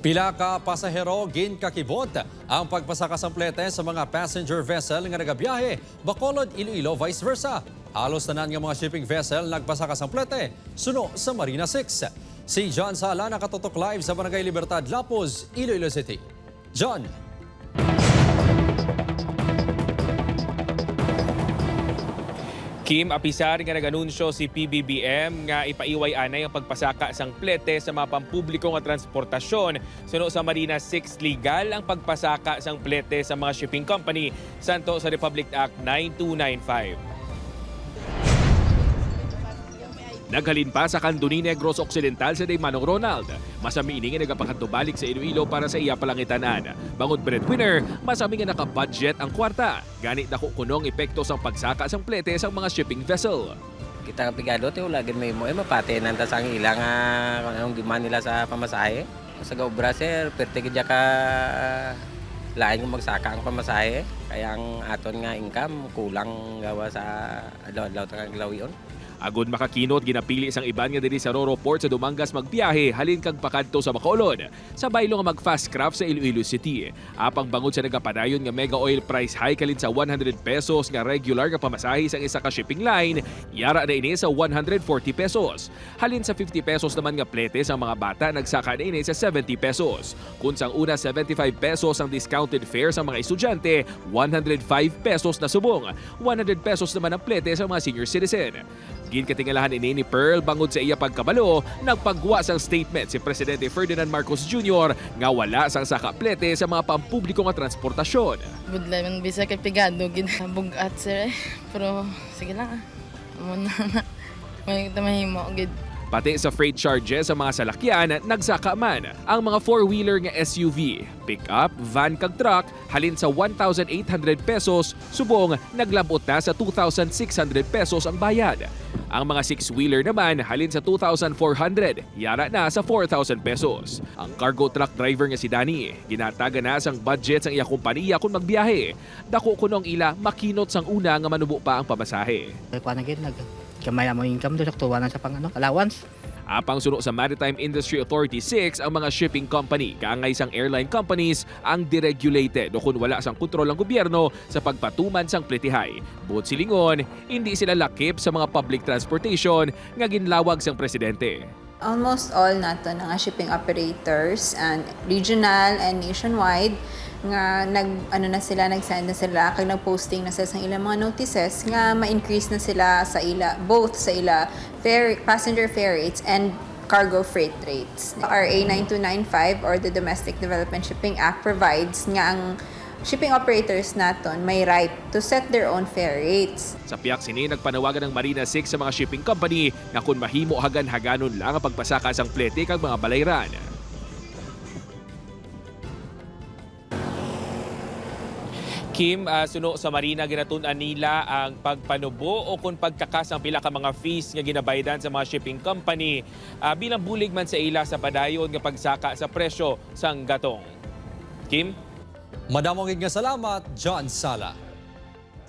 Pila ka pasahero ginkakibot ang pagpasakasamplete sa mga passenger vessel nga nagabiyahe Bacolod, Iloilo, vice versa. Halos tanan nga mga shipping vessel nagpasakasamplete suno sa Marina 6. Si John Sala nakatutok live sa Barangay Libertad, Lapuz, Iloilo City. John. Kim, apisar nga nag-anunsyo si PBBM nga ipaiway anay ang pagpasaka sang plete sa mga pampubliko nga transportasyon. Suno sa Marina 6, legal ang pagpasaka sang plete sa mga shipping company santo sa Republic Act 9295. Naghalin pa sa Candoní Negros Occidental sa Manong Ronald. Masami ini nga nagapakatubalik sa Iloilo para sa iya palangitanan. Bangod breadwinner, masami nga naka-budget ang kwarta. Ganit na kunong epekto sang pagsaka sang plete sa mga shipping vessel. Kita nga pigado, tiyo lagin mo mapate nanta sang ilang kung anong demand nila sa pamasahe. Sa gaobra sir, pertigidya ka lain kung magsaka ang pamasahe. Kaya ang aton nga income kulang gawa sa adlaw-adlaw tangang glawion. Agud makakinot, ginapili isang iban nga diri sa Roro Port sa Dumangas magbiyahe halin kag pakadto sa Bacolod. Sabay lo nga mag-fast craft sa Iloilo City. Apang bangod sa nagapadayon nga mega oil price hike halin sa 100 pesos nga regular nga pamasahe sang isa ka shipping line, yara na ini sa 140 pesos. Halin sa 50 pesos naman nga plete sa mga bata, nagsaka na ini sa 70 pesos. Kung sang una 75 pesos ang discounted fare sa mga estudyante, 105 pesos na subong. 100 pesos naman ang plete sa mga senior citizen. Ginkatingalahan ini ni Pearl bangod sa iya pagkabalo, nagpagwa sang statement si Presidente Ferdinand Marcos Jr. nga wala sang sakaplete sa mga pampubliko nga transportasyon. Budlay man bisa kay pigado ginabugat sir pero sige lang amo na may mahimo gid. Pati sa freight charges sa mga salakyan, nagsaka man ang mga four-wheeler nga SUV, pick-up, van kag truck halin sa 1,800 pesos, subong naglabot na sa 2,600 pesos ang bayad. Ang mga six-wheeler naman halin sa 2,400, yara na sa 4,000 pesos. Ang cargo truck driver nga si Danny, ginataga na sang budget sang iya kompanya kung magbiyahe. Dako kunong ila makinot sang una nga manubo pa ang pamasahe. Kuha na gid kamay mo income do sakto sa pang allowance. Apang suno sa Maritime Industry Authority 6 ang mga shipping company, kaangay sang airline companies ang deregulated o kung wala sang kontrol ng gobyerno sa pagpatuman sang pletihay. Buot silingon, hindi sila lakip sa mga public transportation nga ginlawag sang presidente. Almost all nato nga shipping operators and regional and nationwide nga nagsend na sila kag nagposting na sila sa ilang mga notices nga ma-increase na sila sa both sa passenger fare rates and cargo freight rates. RA 9295 or the Domestic Development Shipping Act provides nga ang shipping operators naton may right to set their own fare rates. Sa piyak sini nagpanawagan ng Marina 6 sa mga shipping company nga kung mahimo hagan-haganon lang ang pagpasaka sang plete kag mga balayran. Kim, suno sa Marina ginatun-an nila ang pagpanubo o kung pagkakas ang pila ka mga fees nga ginabaydan sa mga shipping company bilang bulig man sa ila sa padayon nga pagsaka sa presyo sang gatong. Kim? Madamong nga salamat, John Sala.